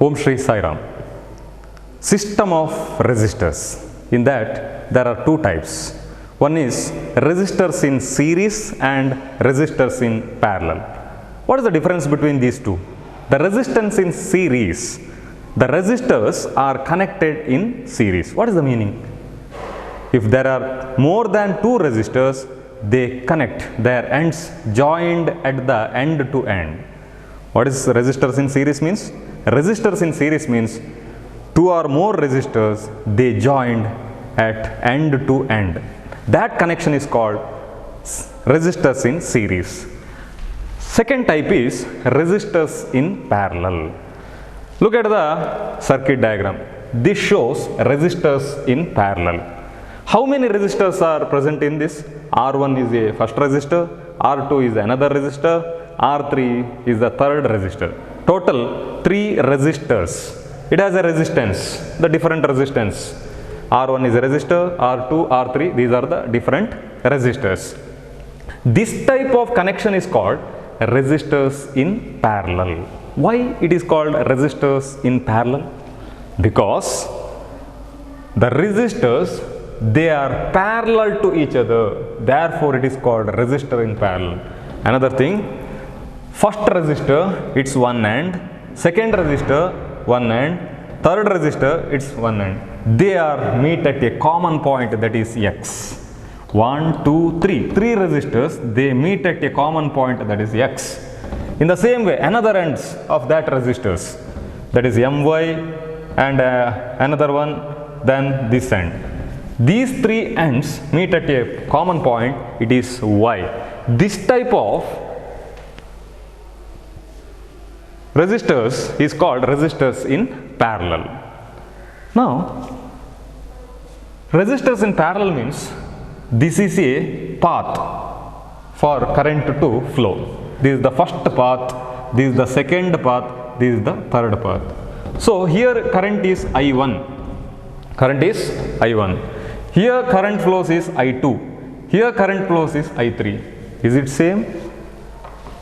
Om Shri Sai Ram. System of resistors. In that there are two types. One is resistors in series and resistors in parallel. What is the difference between these two? The resistance in series, the resistors are connected in series. What is the meaning? If there are more than two resistors, they connect, their ends joined at the end to end. What is resistors in series means? Resistors in series means two or more resistors, they joined at end to end. That connection is called resistors in series. Second type is resistors in parallel. Look at the circuit diagram. This shows resistors in parallel. How many resistors are present in this? R1 is a first resistor, R2 is another resistor, R3 is the third resistor. Total 3 resistors. It has a resistance, the different resistance. R1 is a resistor, R2, R3, these are the different resistors. This type of connection is called resistors in parallel. Why it is called resistors in parallel? Because the resistors, they are parallel to each other, therefore it is called resistor in parallel. Another thing, first resistor it's one end, second resistor one end, third resistor it's one end. They are meet at a common point, that is X. 1, 2, 3. 3 resistors, they meet at a common point, that is X. In the same way, another ends of that resistors, that is My and another one, then this end. These 3 ends meet at a common point, it is Y. This type of resistors is called resistors in parallel. Now, resistors in parallel means this is a path for current to flow. This is the first path, this is the second path, this is the third path. So here current is I1. Current is I1. Here current flows is I2. Here current flows is I3. Is it same?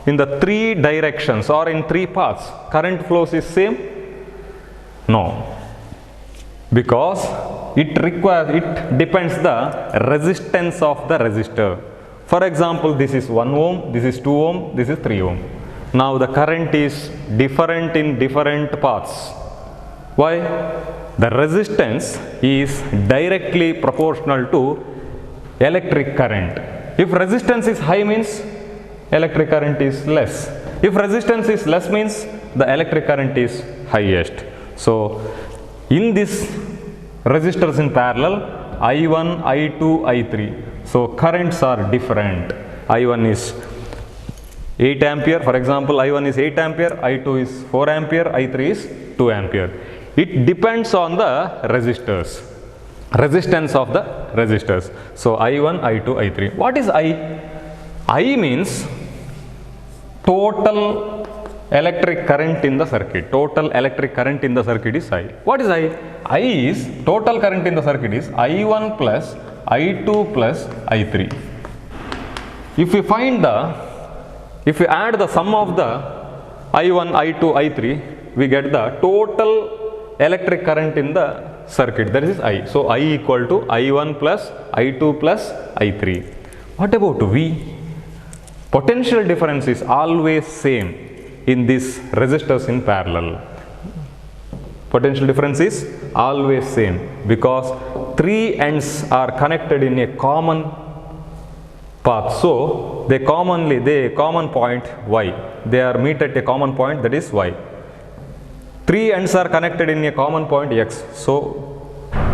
In the 3 directions or in 3 paths, current flows is same? No. Because it depends the resistance of the resistor. For example, this is 1 ohm, this is 2 ohm, this is 3 ohm. Now the current is different in different paths. Why? The resistance is directly proportional to electric current. If resistance is high means electric current is less. If resistance is less means the electric current is highest. So in this resistors in parallel, I1, I2, I3. So currents are different. I1 is 8 ampere, for example, I1 is 8 ampere, I2 is 4 ampere, I3 is 2 ampere. It depends on the resistors, resistance of the resistors. So I1, I2, I3. What is I? I means total electric current in the circuit. Total electric current in the circuit is I. What is I? I is total current in the circuit is I1 plus I2 plus I3. If you add the sum of the I1, I2, I3, we get the total electric current in the circuit, that is I. So I equal to I1 plus I2 plus I3. What about V? Potential difference is always same in these resistors in parallel. Potential difference is always same because 3 ends are connected in a common path. So they common point Y. They are meet at a common point, that is Y. 3 ends are connected in a common point X. So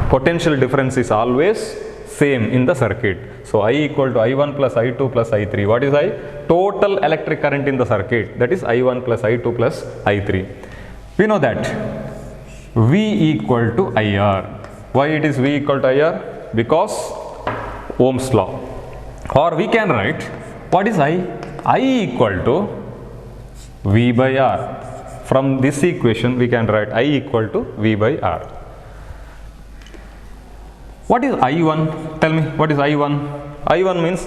potential difference is always same in the circuit. So I equal to I1 plus I2 plus I3. What is I? Total electric current in the circuit, that is I1 plus I2 plus I3. We know that V equal to IR. Why it is V equal to IR? Because Ohm's law. Or we can write, what is I? I equal to V by R. From this equation we can write I equal to V by R. What is I1? Tell me, what is I1? I1 means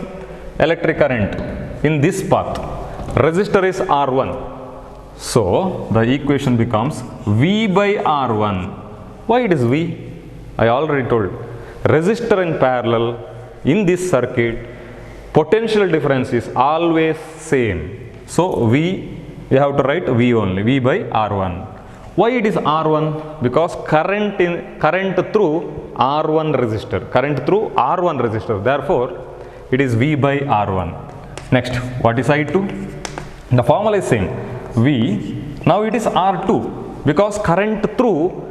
electric current in this path. Resistor is R1. So the equation becomes V by R1. Why it is V? I already told. Resistor in parallel in this circuit, potential difference is always same. So V, we have to write V only, V by R1. Why it is R1? Because current through R1 resistor, current through R1 resistor. Therefore, it is V by R1. Next, what is I2? The formula is same. V, now it is R2 because current through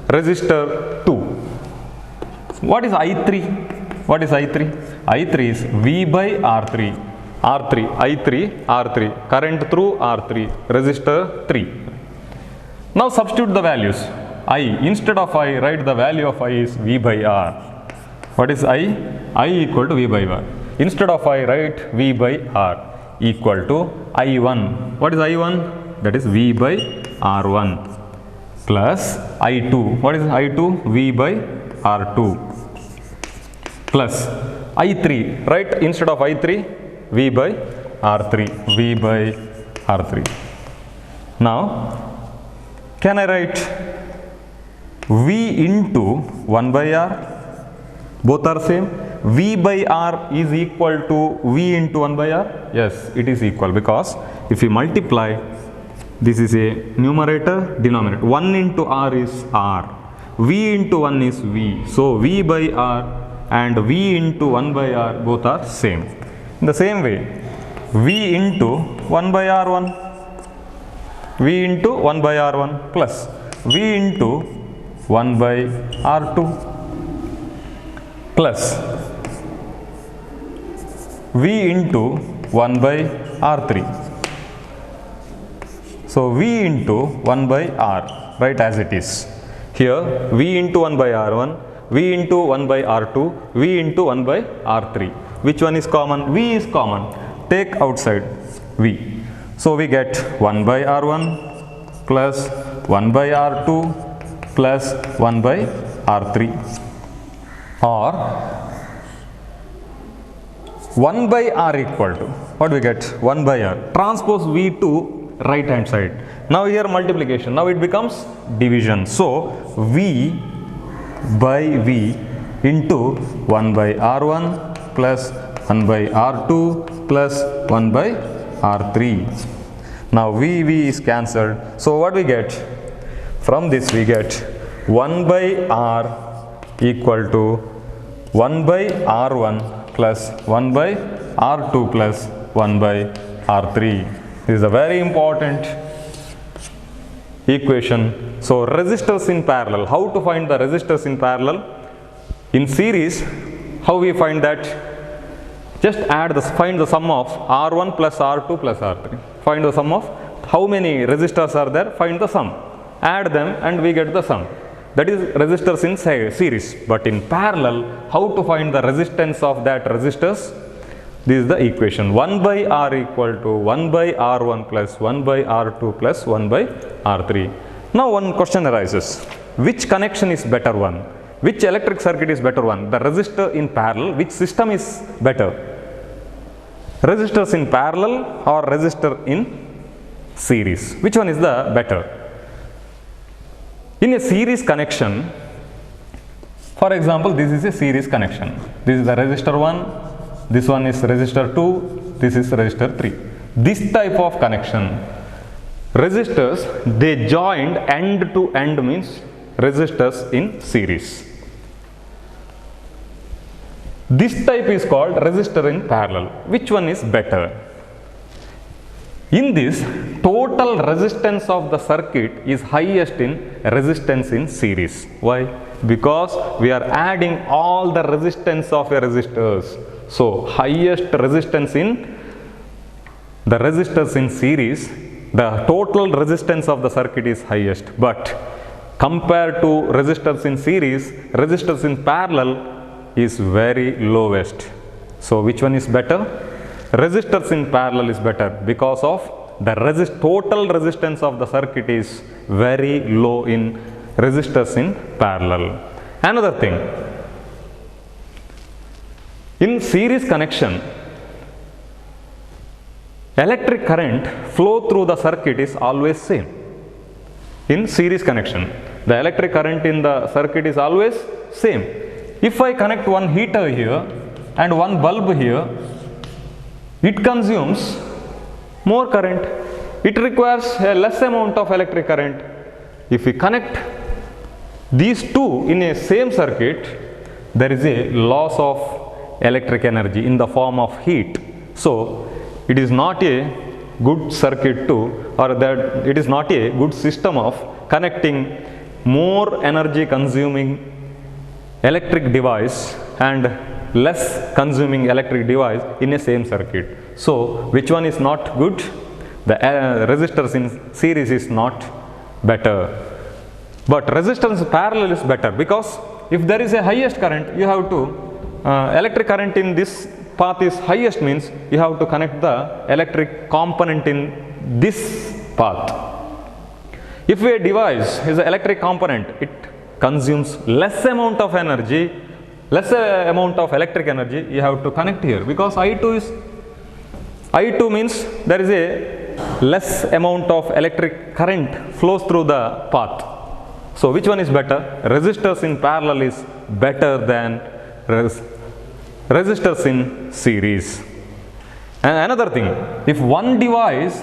resistor 2. What is I3? What is I3? I3 is V by R3. R3, I3, R3, current through R3, resistor 3. Now substitute the values. I, instead of I, write the value of I is V by R. What is I? I equal to V by R. Instead of I, write V by R equal to I1. What is I1? That is V by R1 plus I2. What is I2? V by R2 plus I3. Right? Instead of I3, V by R3. V by R3. Now, can I write V into 1 by R? Both are same. V by R is equal to V into 1 by R? Yes, it is equal because if we multiply, this is a numerator, denominator. 1 into R is R. V into 1 is V. So, V by R and V into 1 by R both are same. In the same way, V into 1 by R1, V into 1 by R1 plus V into 1 by R2 plus V into 1 by R3. So, V into 1 by R, right, as it is. Here, V into 1 by R1, V into 1 by R2, V into 1 by R3. Which one is common? V is common. Take outside V. So, we get 1 by R1 plus 1 by R2 plus 1 by R3. Or 1 by R equal to, what we get? 1 by R. Transpose V to right hand side. Now here multiplication. Now it becomes division. So V by V into 1 by R1 plus 1 by R2 plus 1 by R3. Now V is cancelled. So what we get? From this we get 1 by R equal to 1 by R1 plus 1 by R2 plus 1 by R3. This is a very important equation. So resistors in parallel. How to find the resistors in parallel? In series, how we find that? Just find the sum of R1 plus R2 plus R3. Find the sum of how many resistors are there, find the sum. Add them and we get the sum. That is resistors in series. But in parallel, how to find the resistance of that resistors? This is the equation. 1 by R equal to 1 by R1 plus 1 by R2 plus 1 by R3. Now one question arises. Which connection is better one? Which electric circuit is better one? The resistor in parallel, which system is better? Resistors in parallel or resistor in series? Which one is the better? In a series connection, for example, this is a series connection. This is the resistor 1, this one is resistor 2, this is resistor 3. This type of connection, resistors, they joined end to end means resistors in series. This type is called resistor in parallel. Which one is better? In this, total resistance of the circuit is highest in resistance in series. Why? Because we are adding all the resistance of a resistors. So, highest resistance in the resistors in series, the total resistance of the circuit is highest. But compared to resistors in series, resistors in parallel is very lowest. So, which one is better? Resistors in parallel is better because of the total resistance of the circuit is very low in resistors in parallel. Another thing, in series connection, electric current flow through the circuit is always same. In series connection, the electric current in the circuit is always same. If I connect one heater here and one bulb here, it consumes more current. It requires a less amount of electric current. If we connect these two in a same circuit, there is a loss of electric energy in the form of heat. So it is not a good circuit or that it is not a good system of connecting more energy consuming electric device and less consuming electric device in a same circuit. So which one is not good? The resistors in series is not better, but resistance in parallel is better, because if there is a highest current, you have to electric current in this path is highest, means you have to connect the electric component in this path. If a device is an electric component, it consumes less amount of energy, less amount of electric energy, you have to connect here, because I2 means there is a less amount of electric current flows through the path. So which one is better? Resistors in parallel is better than resistors in series. And another thing, if one device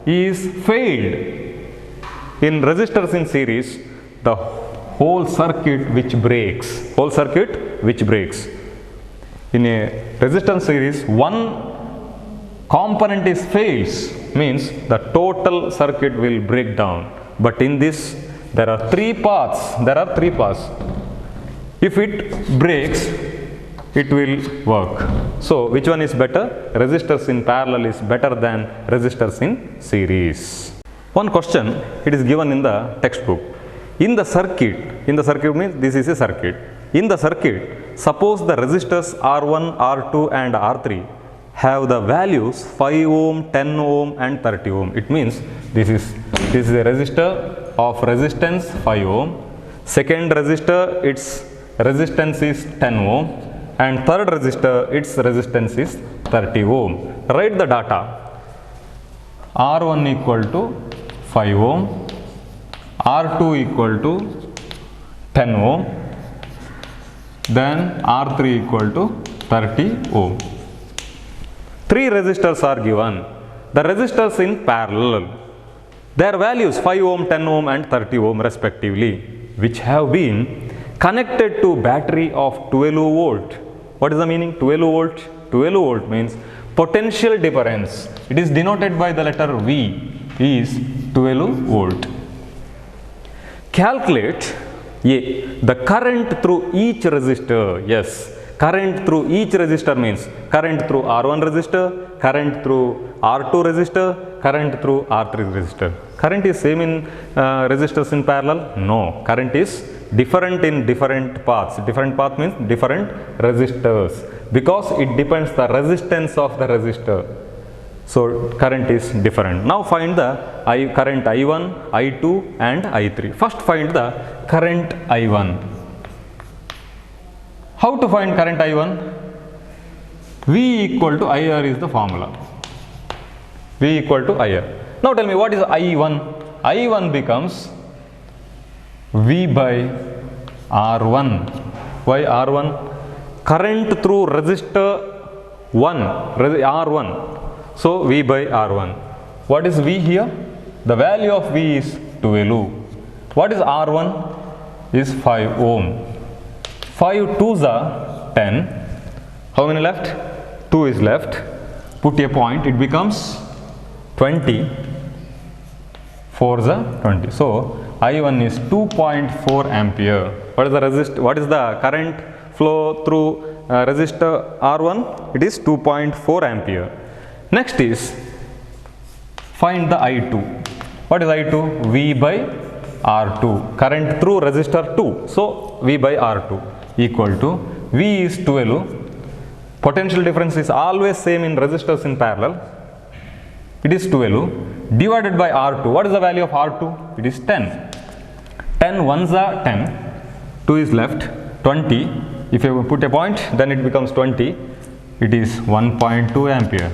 is failed in resistors in series, the whole circuit which breaks. In a resistance series, one component is fails, means the total circuit will break down. But in this, there are three paths. If it breaks, it will work. So which one is better? Resistors in parallel is better than resistors in series. One question, it is given in the textbook. In the circuit means this is a circuit. In the circuit, suppose the resistors R1, R2 and R3 have the values 5 ohm, 10 ohm and 30 ohm. It means this is a resistor of resistance 5 ohm. Second resistor, its resistance is 10 ohm. And third resistor, its resistance is 30 ohm. Write the data. R1 equal to 5 ohm, R2 equal to 10 ohm, then R3 equal to 30 ohm. Three resistors are given. The resistors in parallel, their values 5 ohm, 10 ohm and 30 ohm respectively, which have been connected to battery of 12 volt. What is the meaning? 12 volt? 12 volt means potential difference. It is denoted by the letter V, is 12 volt. Calculate the current through each resistor. Yes, current through each resistor means current through R1 resistor, current through R2 resistor, current through R3 resistor. Current is same in resistors in parallel? No, current is different in different paths. Different path means different resistors, because it depends the resistance of the resistor. So current is different. Now find the current I1, I2 and I3. First find the current I1. How to find current I1? V equal to IR is the formula. V equal to IR. Now tell me, what is I1? I1 becomes V by R1. Why R1? Current through resistor 1, R1. So V by R1. What is V here? The value of V is 12. What is R1? Is 5 ohm. 5 2s are 10. How many left? 2 is left. Put a point, it becomes 20. 4s are 20. So I1 is 2.4 ampere. What is the current flow through resistor R1? It is 2.4 ampere. Next is find the I2. What is I2? V by R2. Current through resistor 2. So V by R2 equal to V is 12. Potential difference is always same in resistors in parallel. It is 12 divided by R2. What is the value of R2? It is 10. 10 ones are 10. 2 is left. 20. If you put a point, then it becomes 20. It is 1.2 ampere.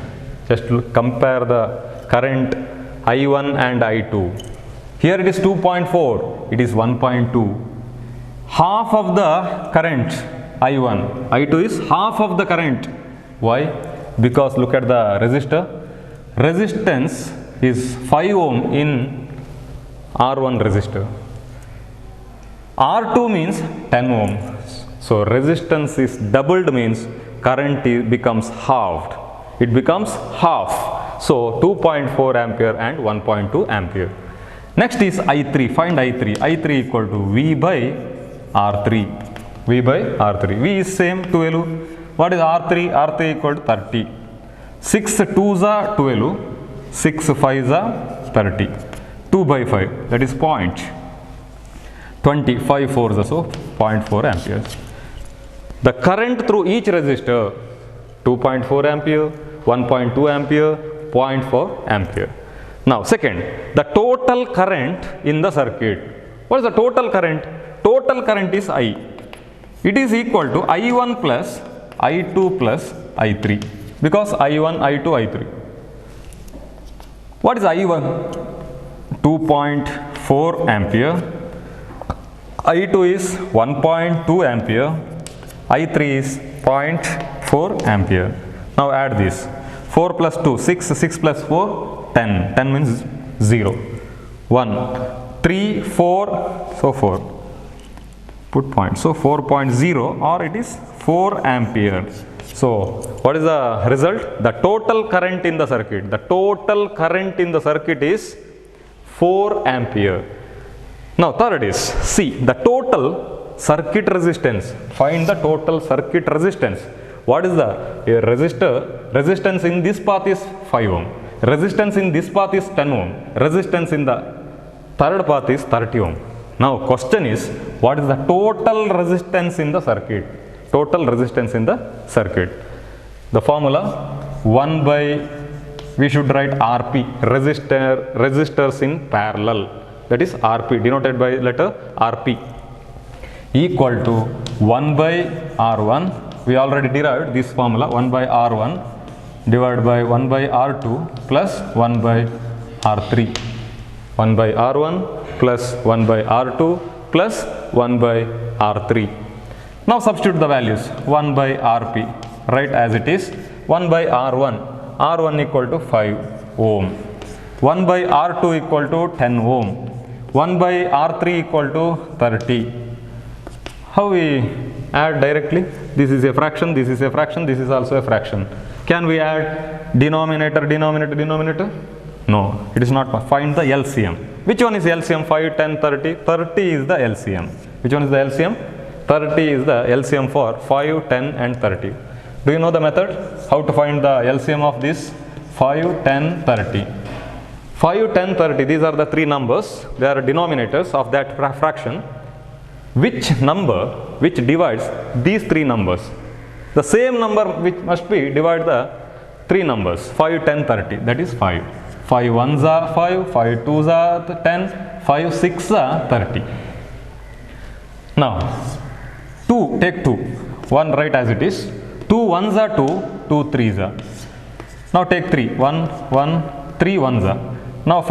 Just compare the current I1 and I2. Here it is 2.4, it is 1.2. Half of the current I1, I2 is half of the current. Why? Because look at the resistor. Resistance is 5 ohm in R1 resistor. R2 means 10 ohm. So resistance is doubled means current becomes halved. It becomes half. So 2.4 ampere and 1.2 ampere. Next is I3. Find I3. I3 equal to V by R3. V by R3. V is same 12. What is R3? R3 equal to 30. 6 2s are 12. 6 5s are 30. 2 by 5, that is 0.20. 5 4s are so 0.4 amperes. The current through each resistor 2.4 ampere, 1.2 ampere, 0.4 ampere. Now second, the total current in the circuit. What is the total current? Total current is I. It is equal to I1 plus I2 plus I3, because I1, I2, I3. What is I1? 2.4 ampere. I2 is 1.2 ampere. I3 is 0.4 ampere. Now add this. 4 plus 2, 6, 6 plus 4, 10. 10 means 0. 1, 3, 4, so 4. Put point. So 4.0 or it is 4 ampere. So what is the result? The total current in the circuit. The total current in the circuit is 4 ampere. Now third is C. The total circuit resistance. Find the total circuit resistance. What is the resistor? Resistance in this path is 5 ohm. Resistance in this path is 10 ohm. Resistance in the third path is 30 ohm. Now question is, what is the total resistance in the circuit? Total resistance in the circuit. The formula 1 by, we should write RP, resistors in parallel. That is RP, denoted by letter RP, equal to 1 by R1. We already derived this formula, 1 by R1 divided by 1 by R2 plus 1 by R3. 1 by R1 plus 1 by R2 plus 1 by R3. Now substitute the values. 1 by RP, write as it is. 1 by R1, R1 equal to 5 ohm. 1 by R2 equal to 10 ohm. 1 by R3 equal to 30. How we add directly? This is a fraction, this is a fraction, this is also a fraction. Can we add denominator, denominator, denominator? No, it is not. Find the LCM. Which one is LCM? 5, 10, 30? 30 is the LCM. Which one is the LCM? 30 is the LCM for 5, 10 and 30. Do you know the method? How to find the LCM of this? 5, 10, 30. 5, 10, 30, these are the three numbers. They are denominators of that fraction. Which number which divides these three numbers? The same number which must be divide the three numbers, 5, 10, 30, that is 5. 5 1s are 5, 5 2s are 10, 5 6s are 30. Now 2, take 2, 1 write as it is. 2 1s are 2, 2 3s are. Now take 3, 1 1, 3 1s are. Now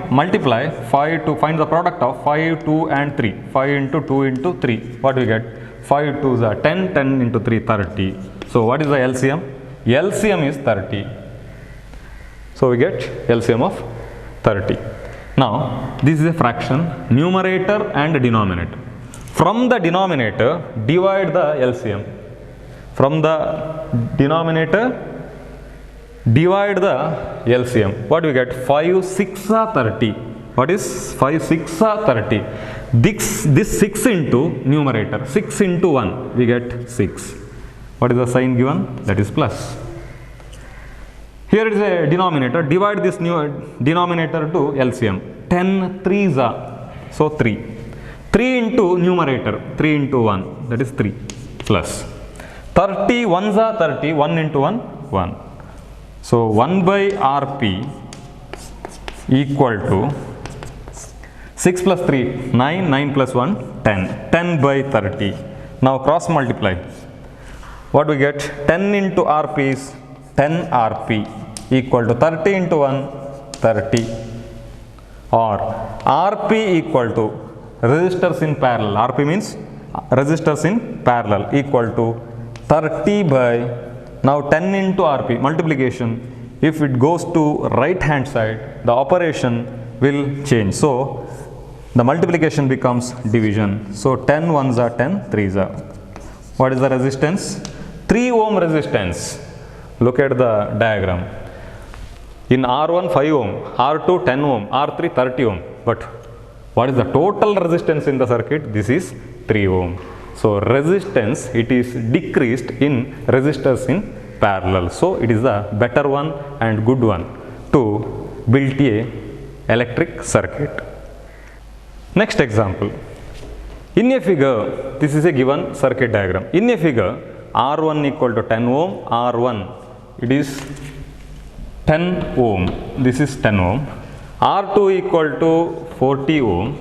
multiply 5 to find the product of 5, 2 and 3. 5 into 2 into 3. What do we get? 5 2s are 10, 10 into 3, 30. So what is the LCM? LCM is 30. So we get LCM of 30. Now this is a fraction, numerator and denominator. From the denominator divide the LCM. From the denominator divide the LCM. What do we get? 5 6 are 30. What is 5 6 are 30? This 6 into numerator. 6 into 1 we get 6. What is the sign given? That is plus. Here it is a denominator. Divide this new denominator to LCM. 10 3s are. So 3. 3 into numerator. 3 into 1. That is 3. Plus. 30 1s are 30. 1 into 1 1. So 1 by RP equal to 6 plus 3 9, 9 plus 1 10. 10 by 30. Now cross multiply. What do we get? 10 into RP is 10 RP. equal to 30 into 1, 30, or Rp equal to resistors in parallel. Rp means resistors in parallel equal to 30 by, now 10 into Rp, multiplication. If it goes to right hand side, the operation will change. So the multiplication becomes division. So 10 ones are 10 threes are. What is the resistance? 3 ohm resistance. Look at the diagram. In R1 5 ohm, R2 10 ohm, R3 30 ohm. But what is the total resistance in the circuit? This is 3 ohm. So resistance, it is decreased in resistors in parallel. So it is the better one and good one to build a electric circuit. Next example. In a figure, this is a given circuit diagram. In a figure, R1 equal to 10 ohm, R1 it is 10 ohm, this is 10 ohm, R2 equal to 40 ohm,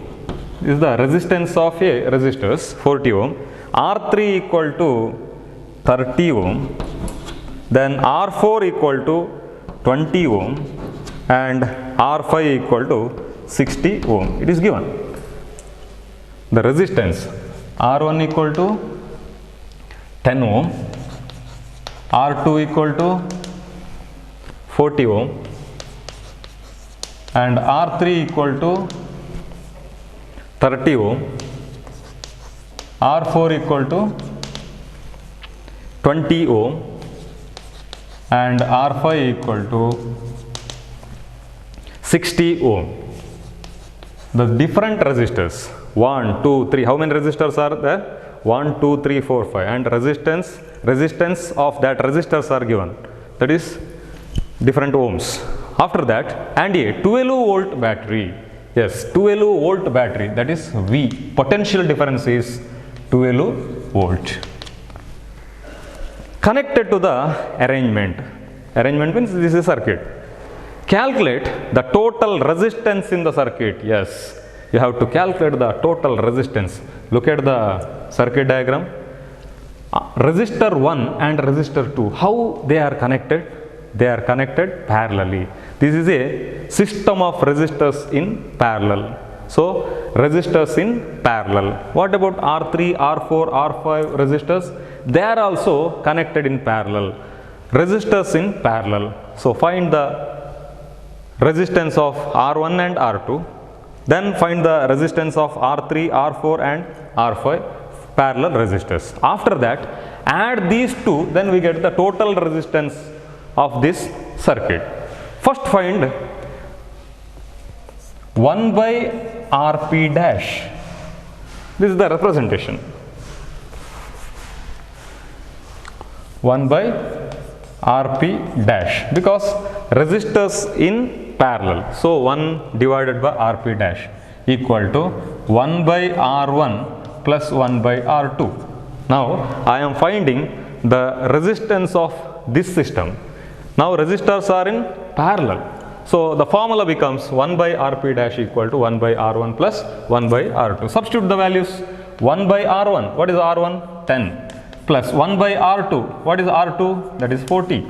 this is the resistance of a resistors, 40 ohm, R3 equal to 30 ohm, then R4 equal to 20 ohm, and R5 equal to 60 ohm. It is given. The resistance R1 equal to 10 ohm, R2 equal to 40 ohm, and R3 equal to 30 ohm, R4 equal to 20 ohm, and R5 equal to 60 ohm. The different resistors, 1, 2, 3, how many resistors are there? 1, 2, 3, 4, 5, and resistance of that resistors are given, that is different ohms. After that, and a 12 volt battery, yes, 12 volt battery, that is V, potential difference is 12 volt. Connected to the arrangement means this is circuit. Calculate the total resistance in the circuit. Yes, you have to calculate the total resistance. Look at the circuit diagram. Resistor 1 and resistor 2, how they are connected? They are connected parallelly. This is a system of resistors in parallel. So resistors in parallel. What about R3, R4, R5 resistors? They are also connected in parallel. Resistors in parallel. So find the resistance of R1 and R2. Then find the resistance of R3, R4 and R5 parallel resistors. After that, add these two, then we get the total resistance of this circuit. First find 1 by Rp dash. This is the representation. 1 by Rp dash, because resistors in parallel. So 1 divided by Rp dash equal to 1 by R1 plus 1 by R2. Now I am finding the resistance of this system. Now resistors are in parallel. So the formula becomes 1 by Rp dash equal to 1 by R1 plus 1 by R2. Substitute the values. 1 by R1, what is R1? 10. Plus 1 by R2, what is R2? That is 40.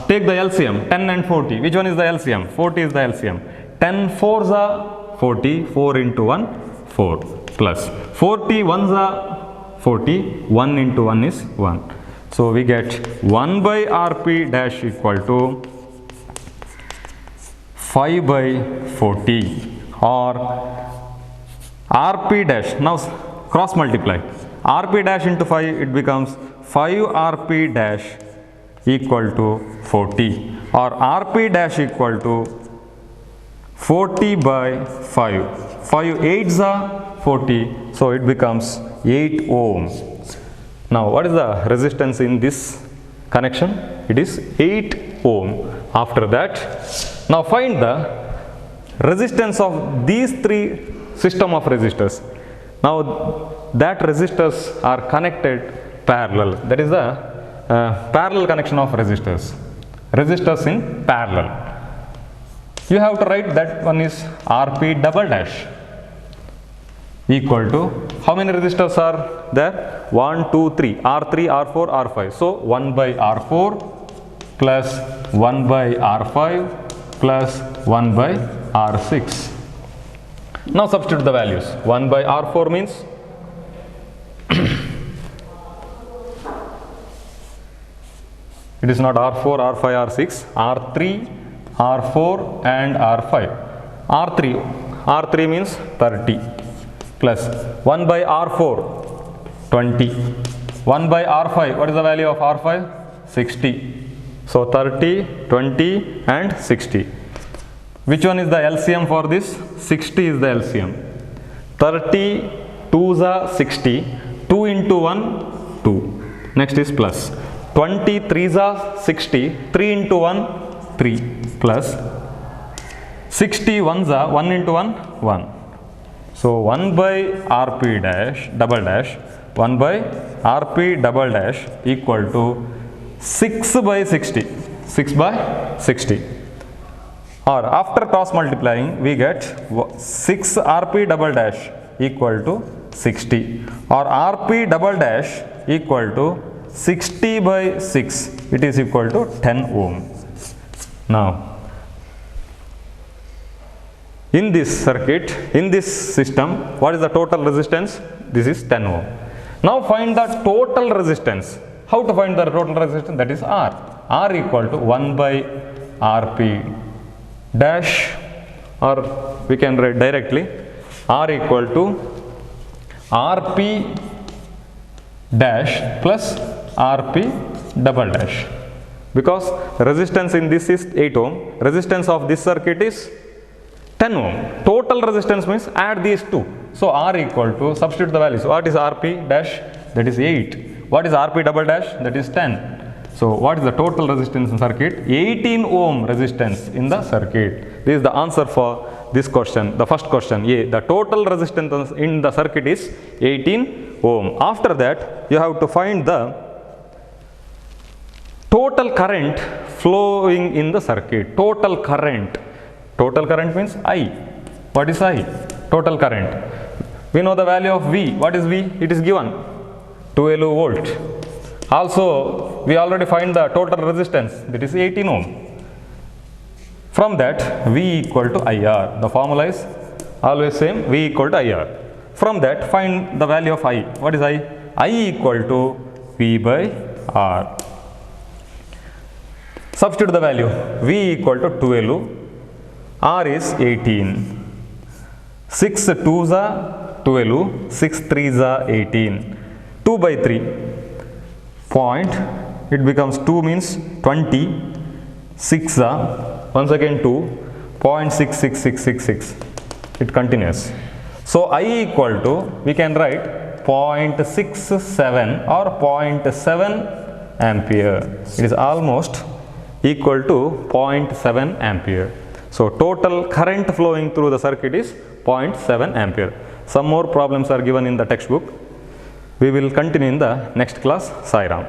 Take the LCM, 10 and 40. Which one is the LCM? 40 is the LCM. 10 4s are 40, 4 into 1, 4. Plus 40 1s are 40, 1 into 1 is 1. So we get 1 by Rp dash equal to 5 by 40, or Rp dash, now cross multiply. Rp dash into 5, it becomes 5 Rp dash equal to 40, or Rp dash equal to 40 by 5. 5 8s are 40, so it becomes 8 ohm. Now what is the resistance in this connection? It is 8 ohm. After that, now find the resistance of these three system of resistors. Now that resistors are connected parallel. That is the parallel connection of resistors. Resistors in parallel. You have to write that one is Rp double dash equal to, how many resistors are there? 1, 2, 3, R3, R4, R5. So 1 by R4 plus 1 by R5 plus 1 by R6. Now substitute the values. 1 by R4 means it is not R4, R5, R6, R3, R4 and R5. R3 means 30 plus 1 by R4 20. 1 by R5, what is the value of R5? 60. So 30, 20 and 60. Which one is the LCM for this? 60 is the LCM. 30, 2s are 60. 2 into 1, 2. Next is plus. 20, 3s are 60. 3 into 1, 3. Plus 60 1s are 1 into 1, 1. So 1 by Rp dash, double dash, 1 by Rp double dash equal to 6 by 60. 6 by 60. Or after cross multiplying, we get 6 Rp double dash equal to 60. Or Rp double dash equal to 60 by 6. It is equal to 10 ohm. Now, in this circuit, in this system, what is the total resistance? This is 10 ohm. Now find the total resistance. How to find the total resistance? That is R. R equal to 1 by Rp dash, or we can write directly R equal to Rp dash plus Rp double dash. Because resistance in this is 8 ohm, resistance of this circuit is 10 ohm. Total resistance means add these two. So R equal to, substitute the values. What is Rp dash? That is 8. What is Rp double dash? That is 10. So what is the total resistance in circuit? 18 ohm resistance in the circuit. This is the answer for this question. The first question, A. The total resistance in the circuit is 18 ohm. After that, you have to find the total current flowing in the circuit. Total current. Total current means I. What is I? Total current. We know the value of V. What is V? It is given 12 volt. Also, we already find the total resistance, that is 18 ohm. From that, V equal to IR. The formula is always same, V equal to IR. From that, find the value of I. What is I? I equal to V by R. Substitute the value. V equal to 12. R is 18. 6 2s are 12. 6 3s are 18. 2 by 3. Point. It becomes 2 means 20. 6 are, once again 2. 0.66666. It continues. So I equal to, we can write 0.67 or 0.7 ampere. It is almost equal to 0.7 ampere. So total current flowing through the circuit is 0.7 ampere. Some more problems are given in the textbook. We will continue in the next class. Sai Ram.